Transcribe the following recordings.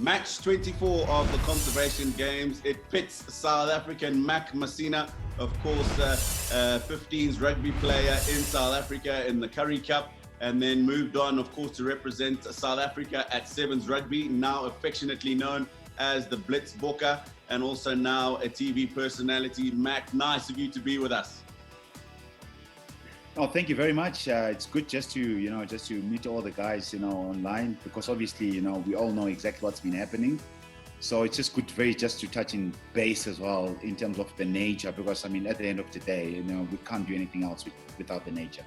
Match 24 of the Conservation Games. It pits South African Mac Masina, of course, 15s rugby player in South Africa in the Currie Cup, and then moved on, of course, to represent South Africa at Sevens Rugby, now affectionately known as the Blitzbokke, and also now a TV personality. Mac, nice of you to be with us. Oh, thank you very much. It's good just to meet all the guys, online, because obviously, we all know exactly what's been happening. So it's just good, just to touch in base as well in terms of the nature, because at the end of the day, we can't do anything else without the nature.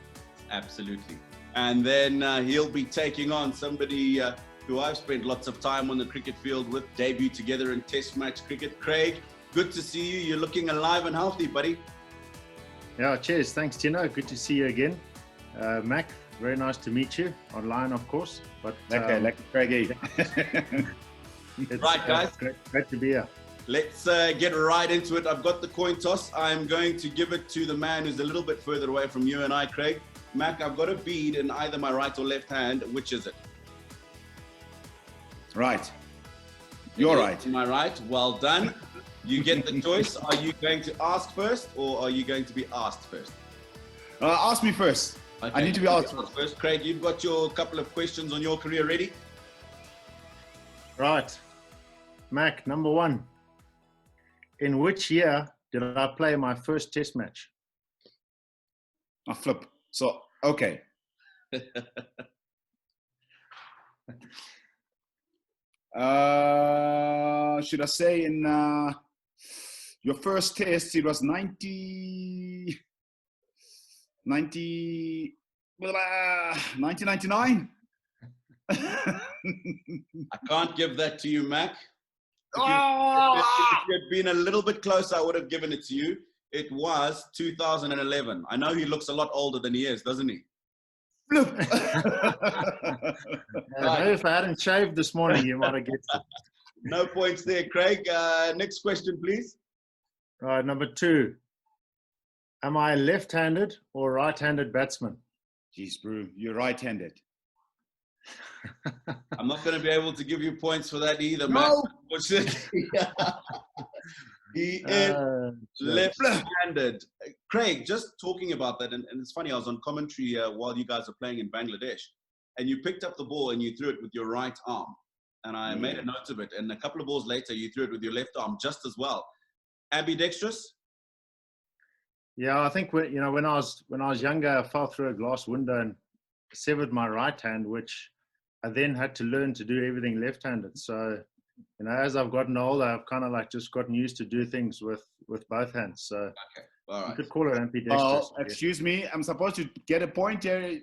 Absolutely. And then he'll be taking on somebody who I've spent lots of time on the cricket field with, debut together in Test match cricket. Craig, good to see you. You're looking alive and healthy, buddy. Yeah, cheers. Thanks, Tino. Good to see you again. Mac, very nice to meet you online, of course. But like Craigie. Right, guys. Great to be here. Let's get right into it. I've got the coin toss. I'm going to give it to the man who's a little bit further away from you and I, Craig. Mac, I've got a bead in either my right or left hand. Which is it? Right. You're right. My right. Well done. You get the choice. Are you going to ask first, or are you going to be asked first? Ask me first. Okay, I need to be asked first. Craig, you've got your couple of questions on your career ready? Right. Mac, number one. In which year did I play my first test match? I flip. So, okay. Should I say in your first test, it was 1999? I can't give that to you, Mac. If you had been a little bit closer, I would have given it to you. It was 2011. I know he looks a lot older than he is, doesn't he? Maybe if I hadn't shaved this morning, you might have guessed it. No points there, Craig. Next question, please. Right, number two. Am I a left-handed or right-handed batsman? Jeez, bro, you're right-handed. I'm not going to be able to give you points for that either, no. Mac. He is left-handed. Craig, just talking about that, and it's funny, I was on commentary while you guys are playing in Bangladesh, and you picked up the ball and you threw it with your right arm. And I made a note of it. And a couple of balls later, you threw it with your left arm just as well. Ambidextrous? Yeah, I think when I was younger, I fell through a glass window and severed my right hand, which I then had to learn to do everything left-handed. So, as I've gotten older, I've kind of just gotten used to do things with both hands. So, okay. All right. You could call it ambidextrous. Oh, excuse me, I'm supposed to get a point here.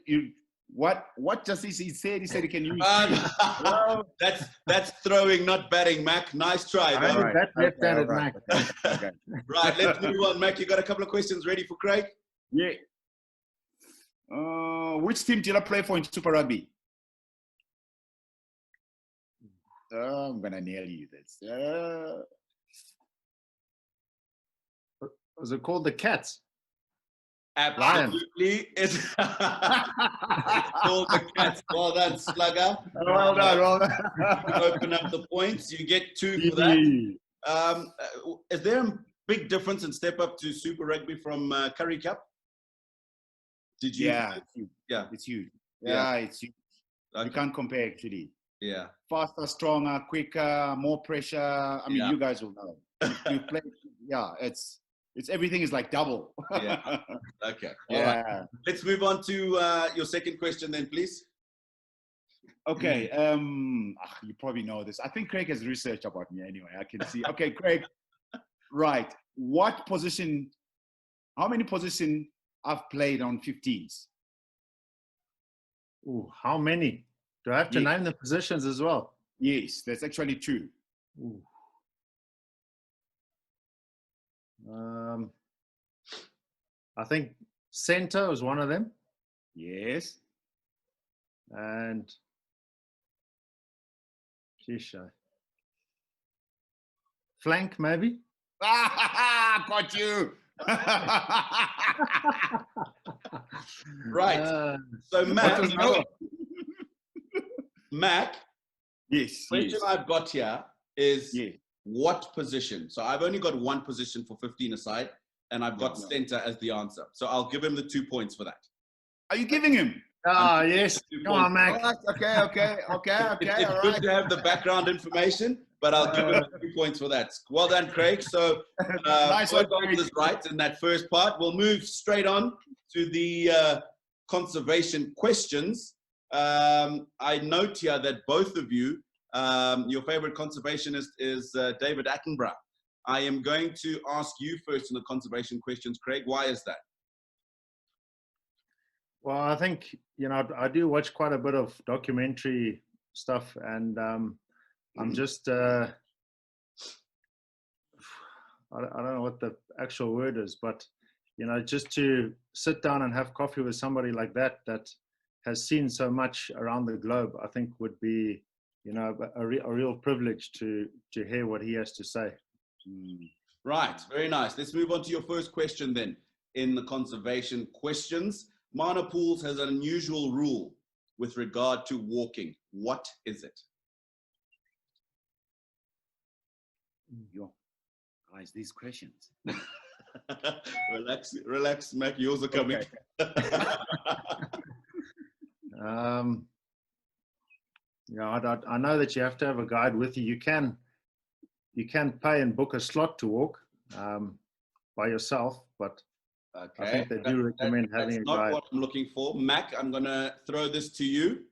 What does he say? He said he can use. Well, that's throwing, not batting, Mac. Nice try. Right. That left-handed, Mac. Okay. Right, let's move on, Mac. You got a couple of questions ready for Craig? Yeah. Which team did I play for in Super Rugby? I'm gonna nail you this. Was it called the Cats? Absolutely. It's called the Cats. Well done, Slugger. Well done. Open up the points. You get 2 for that. Is there a big difference in step up to Super Rugby from Currie Cup? Did you? Yeah. It's huge. Yeah, it's huge. Okay. You can't compare, actually. Yeah. Faster, stronger, quicker, more pressure. You guys will know. You play. Yeah, it's everything is like double. Yeah. Okay. Yeah. Right. Let's move on to your second question then, please. Okay. You probably know this. I think Craig has research about me anyway. I can see. Okay, Craig. Right. What position? How many positions I've played on 15s? Ooh, how many? Do I have to name the positions as well? Yes, there's actually 2. Ooh. I think center was one of them. Yes. And flank, maybe? Got you. Right. So Mac, Yes. Question Yes. I've got here is Yeah. what position? So I've only got one position for 15 aside, and I've got center as the answer. So I'll give him the 2 points for that. Are you giving him? Ah, yes. Come on, Mac. Right, okay. It's good to have the background information, but I'll give him 2 points for that. Well done, Craig. So Nice both one, Craig. answers right in that first part. We'll move straight on to the conservation questions. I note here that both of you, your favorite conservationist is David Attenborough. I am going to ask you first in the conservation questions, Craig. Why is that? Well, I think, I do watch quite a bit of documentary stuff, and I'm just, I don't know what the actual word is, but, just to sit down and have coffee with somebody like that has seen so much around the globe, I think would be, a real privilege to hear what he has to say. Right, very nice. Let's move on to your first question then in the conservation questions. Mana Pools has an unusual rule with regard to walking. What is it? Yo, guys, these questions. Relax, Mac. Yours are coming. I know that you have to have a guide with you. You can pay and book a slot to walk by yourself, but I think they do recommend having a guide. That's not what I'm looking for. Mac, I'm going to throw this to you.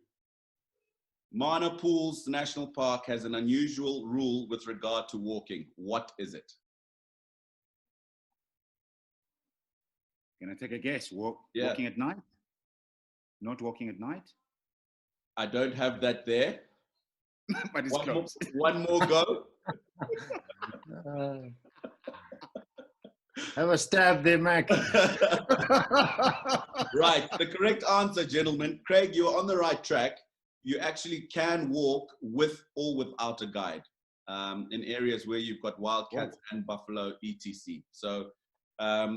Mana Pools National Park has an unusual rule with regard to walking. What is it? Can I take a guess? Walking at night? Not walking at night? I don't have that there. But it's close. One more go. Have a stab there, Mac. Right, the correct answer, gentlemen. Craig, you're on the right track. You actually can walk with or without a guide in areas where you've got wildcats and buffalo, etc. So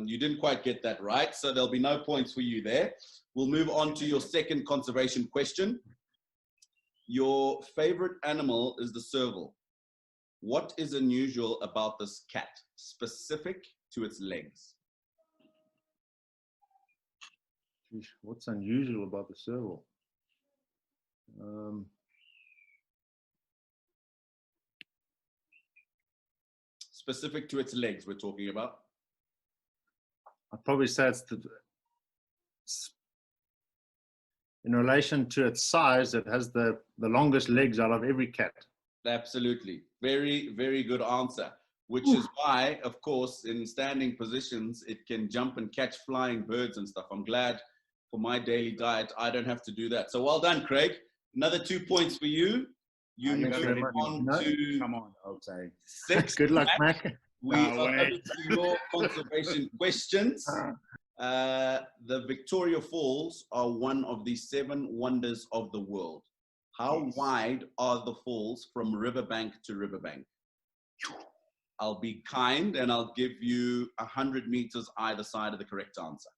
you didn't quite get that right, so there'll be no points for you there. We'll move on to your second conservation question. Your favorite animal is the serval. What is unusual about this cat, specific to its legs? What's unusual about the serval? Specific to its legs, we're talking about. I'd probably say it's in relation to its size, it has the longest legs out of every cat. Absolutely. Very, very good answer. Which is why, of course, in standing positions, it can jump and catch flying birds and stuff. I'm glad for my daily diet, I don't have to do that. So well done, Craig. Another 2 points for you. You move on to Come on, okay. 6. Good luck, Mac. We are coming to your conservation questions. The Victoria Falls are one of the 7 wonders of the world. How wide are the falls from riverbank to riverbank? I'll be kind and I'll give you 100 meters either side of the correct answer.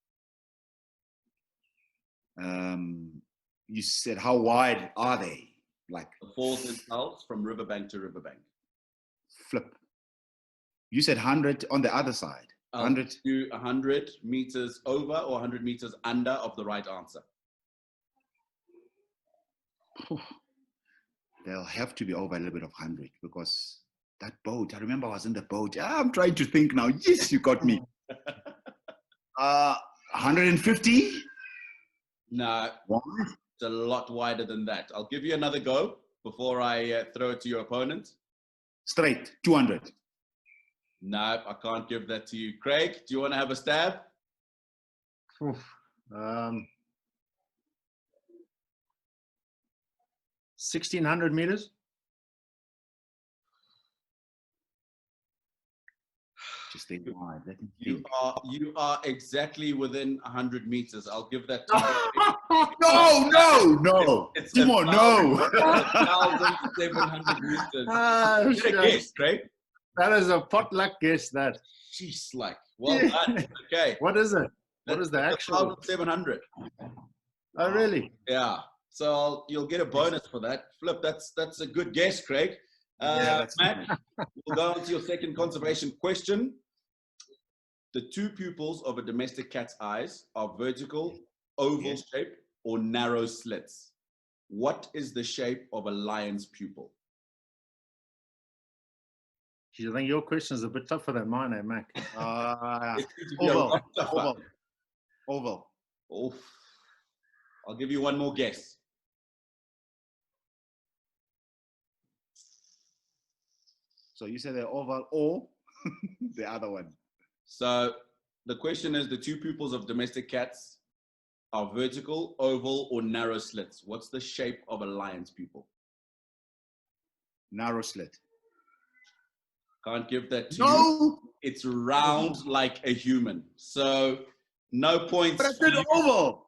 You said how wide are they? Like the falls themselves from riverbank to riverbank. Flip. You said 100 on the other side. 100. Do 100 meters over or 100 meters under of the right answer. They'll have to be over a little bit of 100 because that boat, I remember I was in the boat. I'm trying to think now. Yes, you got me. 150? No, it's a lot wider than that. I'll give you another go before I throw it to your opponent. Straight, 200. No, I can't give that to you. Craig, do you want to have a stab? 1,600 meters. Just think wide. You are exactly within 100 meters. I'll give that to you. No. Come on, no. 1,700 meters. Get a guess, Craig. That is a potluck guess, that. Jeez, like, well done. Okay. What is it? What is the actual? 1,700. Oh, really? Yeah. So you'll get a bonus for that. Flip, that's a good guess, Craig. That's Mac, we'll go on to your second conservation question. The two pupils of a domestic cat's eyes are vertical, oval shape, or narrow slits. What is the shape of a lion's pupil? I think your question is a bit tougher than mine, Mac. Oval. Oof. I'll give you one more guess. So you said the oval or the other one? So the question is, the two pupils of domestic cats are vertical, oval, or narrow slits. What's the shape of a lion's pupil? Narrow slit. Can't give that to you. It's round like a human. So no points. But I said oval.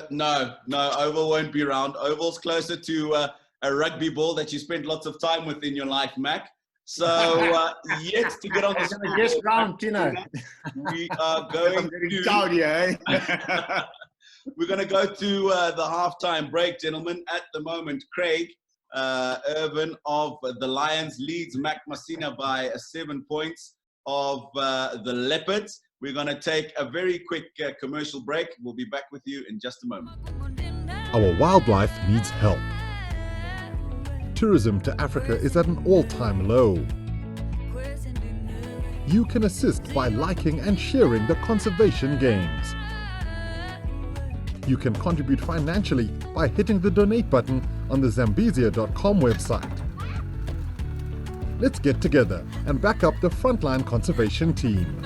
No, oval won't be round. Oval's closer to a rugby ball that you spent lots of time with in your life, Mac. So yet to get on the Yes, round, Tino. We are going we're going to go to the halftime break, gentlemen. At the moment, Craig Ervine of the Lions leads Masina by 7 points of the Leopards. We're going to take a very quick commercial break. We'll be back with you in just a moment. Our wildlife needs help. Tourism to Africa is at an all-time low. You can assist by liking and sharing the conservation games. You can contribute financially by hitting the donate button on the Zambezia.com website. Let's get together and back up the frontline conservation team.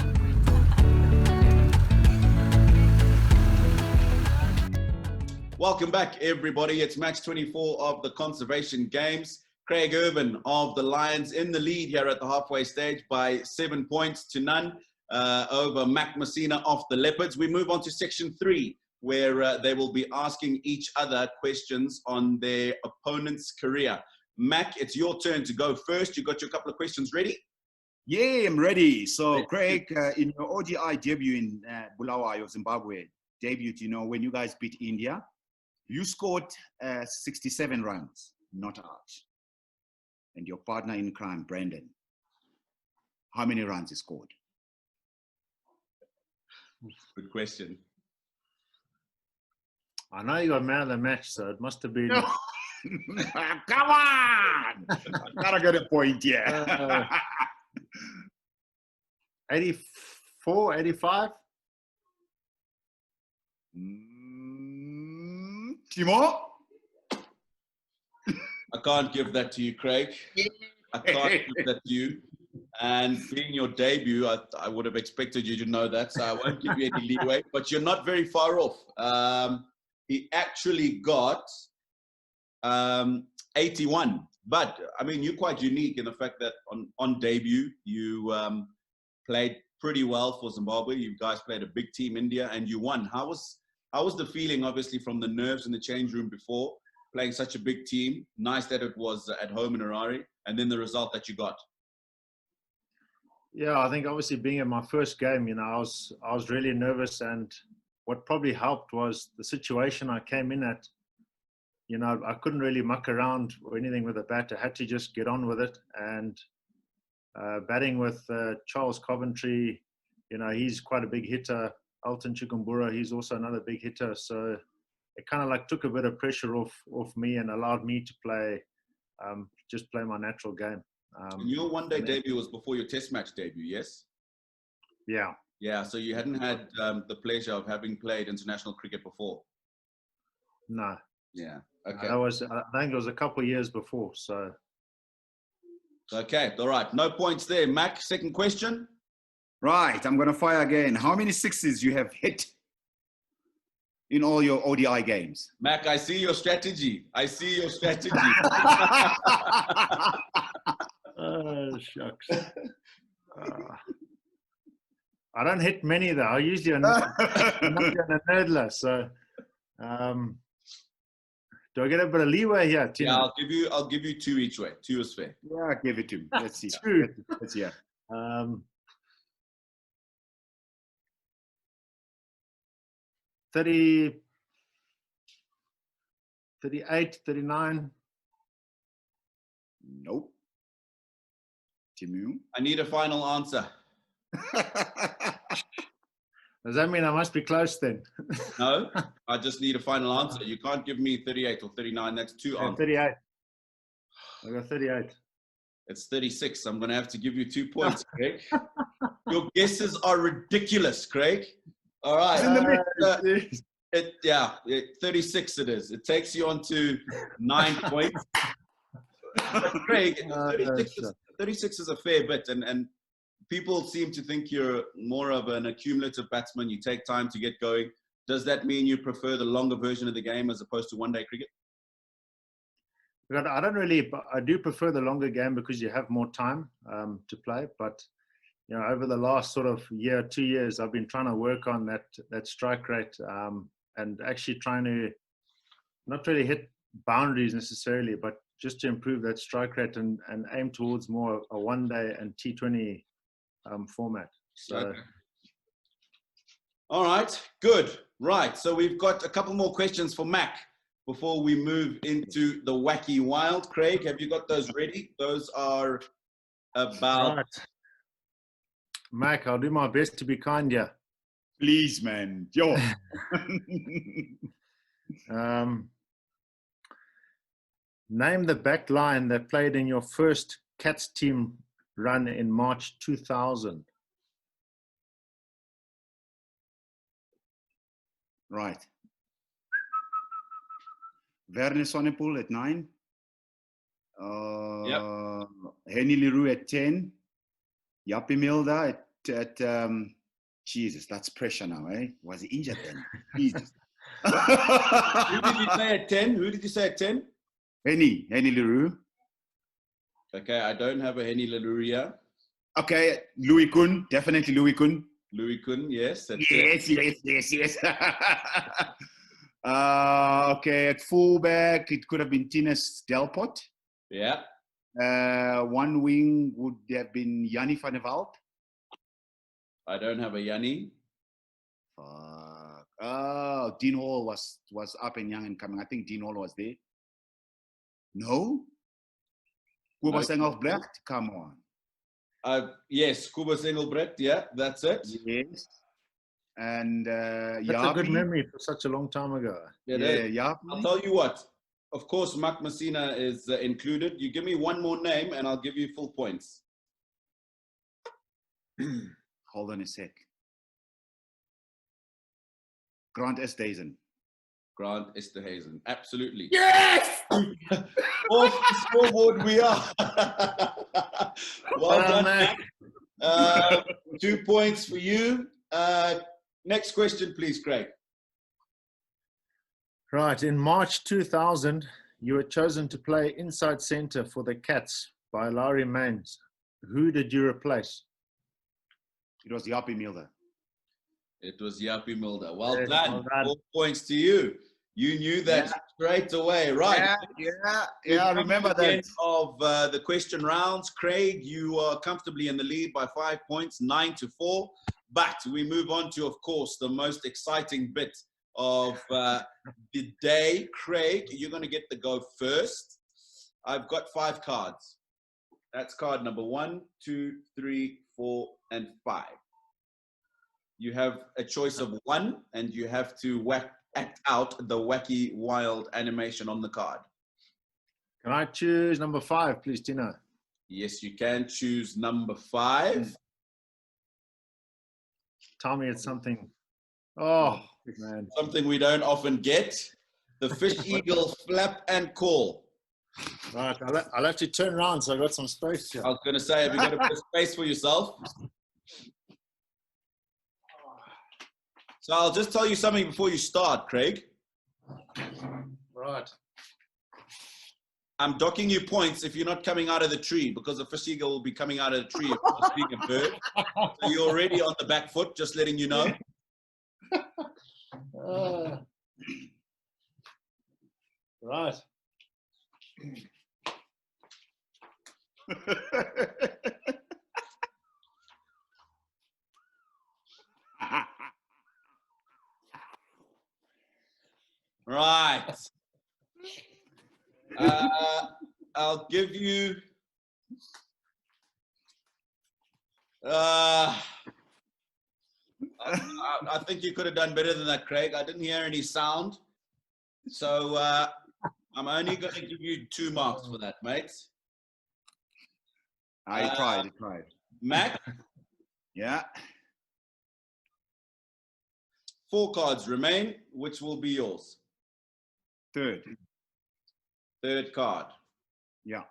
Welcome back, everybody. It's match 24 of the Conservation Games. Craig Ervine of the Lions in the lead here at the halfway stage by 7 points to none over Masina of the Leopards. We move on to section 3, where they will be asking each other questions on their opponent's career. Mac, it's your turn to go first. You got your couple of questions ready? Yeah, I'm ready. So, Craig, in your ODI debut in Bulawayo, Zimbabwe, when you guys beat India, you scored 67 runs, not out. And your partner in crime, Brandon, how many runs he scored? Good question. I know you got man of the match, so it must have been. Come on! Gotta get a point here. 84, 85? Timo? I can't give that to you, Craig. I can't give that to you. And being your debut, I would have expected you to know that, so I won't give you any leeway. But you're not very far off. He actually got 81. But, I mean, you're quite unique in the fact that on debut, you played pretty well for Zimbabwe. You guys played a big team, India, and you won. How was the feeling, obviously, from the nerves in the change room before, playing such a big team? Nice that it was at home in Harare, and then the result that you got. Yeah, I think obviously being in my first game, I was really nervous, and what probably helped was the situation I came in at. I couldn't really muck around or anything with the bat. I had to just get on with it. And batting with Charles Coventry, he's quite a big hitter. Alton Chikumbura, he's also another big hitter. So it kind of like took a bit of pressure off me and allowed me to play my natural game. Your one-day debut was before your test match debut, yes? Yeah. Yeah, so you hadn't had the pleasure of having played international cricket before? No. Yeah, okay. I think it was a couple of years before, so. Okay, all right. No points there. Mac, second question. Right, I'm going to fire again. How many sixes you have hit in all your ODI games? Mac, I see your strategy. Oh, shucks. I don't hit many, though. I usually am not a nerdler, so... do I get a bit of leeway here, Tino? Yeah, I'll give you 2 each way. 2 is fair. Yeah, give it to me. Let's see. 2. Let's see. 30. 38, 39. Nope. Timu. I need a final answer. Does that mean I must be close then? No, I just need a final answer. You can't give me 38 or 39. That's two Yeah, answers. 38. I got 38. It's 36. I'm going to have to give you 2 points, Craig. Your guesses are ridiculous, Craig. All right. Yeah, 36 it is. It takes you on to 9 points. But Craig, 36 is a fair bit, and people seem to think you're more of an accumulative batsman. You take time to get going. Does that mean you prefer the longer version of the game as opposed to one-day cricket? I don't really, but I do prefer the longer game because you have more time to play. But you know, over the last sort of year, 2 years, I've been trying to work on that strike rate and actually trying to not really hit boundaries necessarily, but just to improve that strike rate and aim towards more a one-day and T20 format. So. Okay. All right, good. Right, so we've got a couple more questions for Mac before we move into the Wacky Wild. Craig, have you got those ready? Those are about... Right. Mac, I'll do my best to be kind here. Please, man. Yo. Name the back line that played in your first Cats team run in March 2000. Right. Werner Sonnepoel at 9. Henny Leroux at 10. Yappie Milda at Jesus, that's pressure now, eh? Was he injured then? Jesus. Who did you say at 10? Who did you say at 10? Henny Leroux. Okay, I don't have a Henny Leroux here. Okay, Louis Kuhn, definitely Louis Kuhn. Louis Kuhn, yes. Yes. Okay, at fullback, it could have been Tinus Delpot. Yeah. One wing would have been Yanni van der Walt. I don't have a Yanni. Oh, Dean Hall was up and young and coming. I think Dean Hall was there. No? Kobus Engelbrecht, come on. Yes, Kobus Engelbrecht, yeah, that's it. Yes. And That's a good memory for such a long time ago. Yeah. I'll tell you what. Of course, Mark Masina is included. You give me one more name and I'll give you full points. Hold on a sec. Grant Esterhuizen. Grant Esterhuizen, absolutely. Yes! Off the scoreboard we are. Well done, Mac. 2 points for you. Next question, please, Craig. Right. In March 2000, you were chosen to play inside centre for the Cats by Larry Mains. Who did you replace? It was Yappie Milda. It was Yappie Milda. Well Yes, done. well done. 4 points to you. You knew that straight away, right? Yeah, I remember that. End of the question rounds. Craig, you are comfortably in the lead by 5 points, 9-4. But we move on to, of course, the most exciting bit of the day. Craig, you're going to get the go first. I've got 5 cards. That's card number 1, 2, 3, 4, and 5. You have a choice of 1, and you have to act out the Wacky Wild animation on the card. Can I choose number 5, please, Tino? Yes, you can choose number 5. Tell me it's something. Oh, man. Something we don't often get. The fish eagle flap and call. Right, I'll have to turn around so I got some space here. I was going to say, have you got a bit of space for yourself? So I'll just tell you something before you start, Craig. Right. I'm docking you points if you're not coming out of the tree, because the fish eagle will be coming out of the tree if it's being a bird. So you're already on the back foot, just letting you know. Right. Right. give you I think you could have done better than that, Craig. I didn't hear any sound. So I'm only going to give you 2 marks for that, mate. I tried. Mac, Yeah. 4 cards remain. Which will be yours? Third. Third card. Yeah.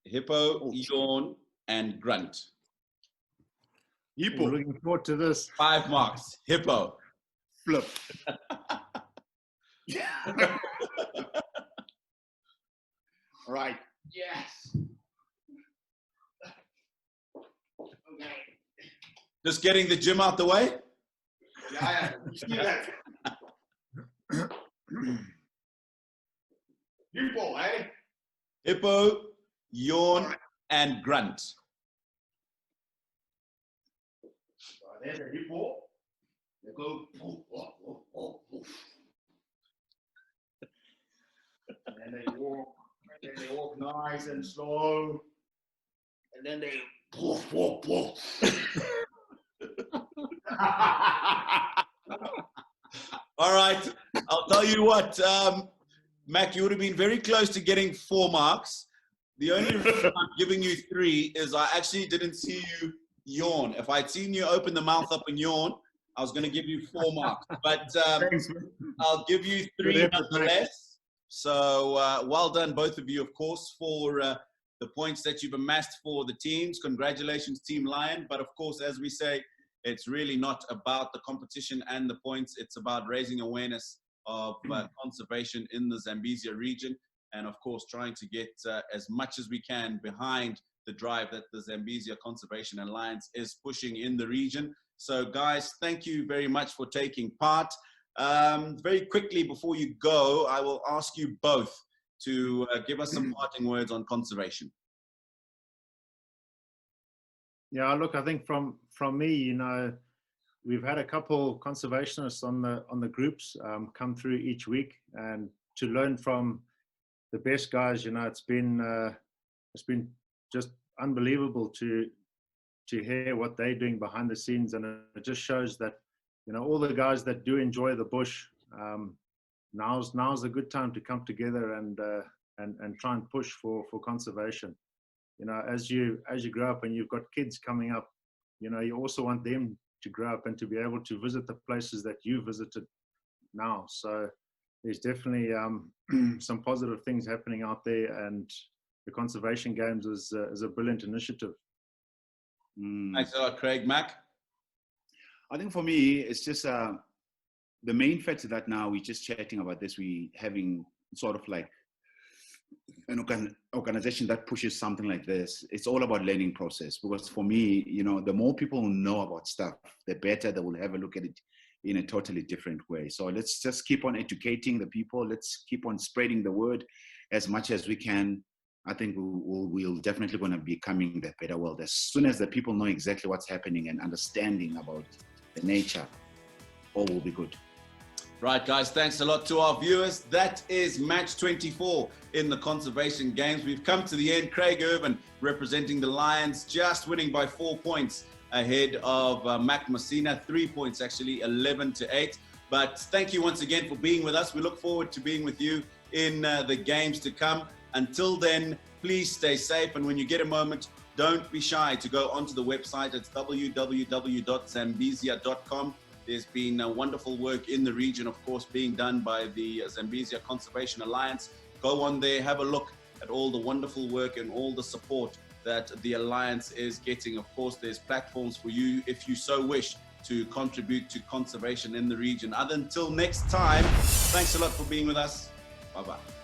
Hippo, yawn, and grunt. We're Hippo. looking forward to this. 5 marks. Hippo. Flip. Right. Yes. Okay. Just getting the gym out the way. Yeah. Hippo, eh? Hippo, yawn, and grunt. There's a hippo. They go. And then they walk. And then they walk nice and slow. And then they. All right. I'll tell you what, Mac, you would have been very close to getting 4 marks. The only reason I'm giving you 3 is I actually didn't see you yawn. If I'd seen you open the mouth up and yawn, I was going to give you 4 marks. But I'll give you 3 nonetheless. So well done, both of you, of course, for the points that you've amassed for the teams. Congratulations, Team Lion. But of course, as we say, it's really not about the competition and the points. It's about raising awareness of conservation in the Zambezia region. And of course, trying to get as much as we can behind the drive that the Zambezia Conservation Alliance is pushing in the region. So guys, thank you very much for taking part. Very quickly before you go, I will ask you both to give us some parting words on conservation. Yeah, look, I think from me, you know, we've had a couple conservationists on the groups come through each week, and to learn from the best guys, you know, it's been just unbelievable to hear what they're doing behind the scenes, and it just shows that, you know, all the guys that do enjoy the bush, now's a good time to come together and try and push for conservation. You know, as you grow up and you've got kids coming up, you know, you also want them to grow up and to be able to visit the places that you visited now. So there's definitely some positive things happening out there, and the Conservation Games is a brilliant initiative. Thanks a lot, Craig. Mac? I think for me, it's just the main fact that now we're just chatting about this. We having sort of like an organization that pushes something like this. It's all about learning process, because for me, you know, the more people know about stuff, the better they will have a look at it in a totally different way. So let's just keep on educating the people. Let's keep on spreading the word as much as we can. I think we'll definitely going to be becoming the better world. As soon as the people know exactly what's happening and understanding about the nature, all will be good. Right, guys, thanks a lot to our viewers. That is match 24 in the Conservation Games. We've come to the end. Craig Ervine representing the Lions, just winning by 4 points ahead of Mac Masina, 3 points actually, 11-8. But thank you once again for being with us. We look forward to being with you in the games to come. Until then, please stay safe. And when you get a moment, don't be shy to go onto the website. It's www.zambezia.com. There's been wonderful work in the region, of course, being done by the Zambezia Conservation Alliance. Go on there, have a look at all the wonderful work and all the support that the Alliance is getting. Of course, there's platforms for you, if you so wish, to contribute to conservation in the region. Until next time, thanks a lot for being with us. Bye-bye.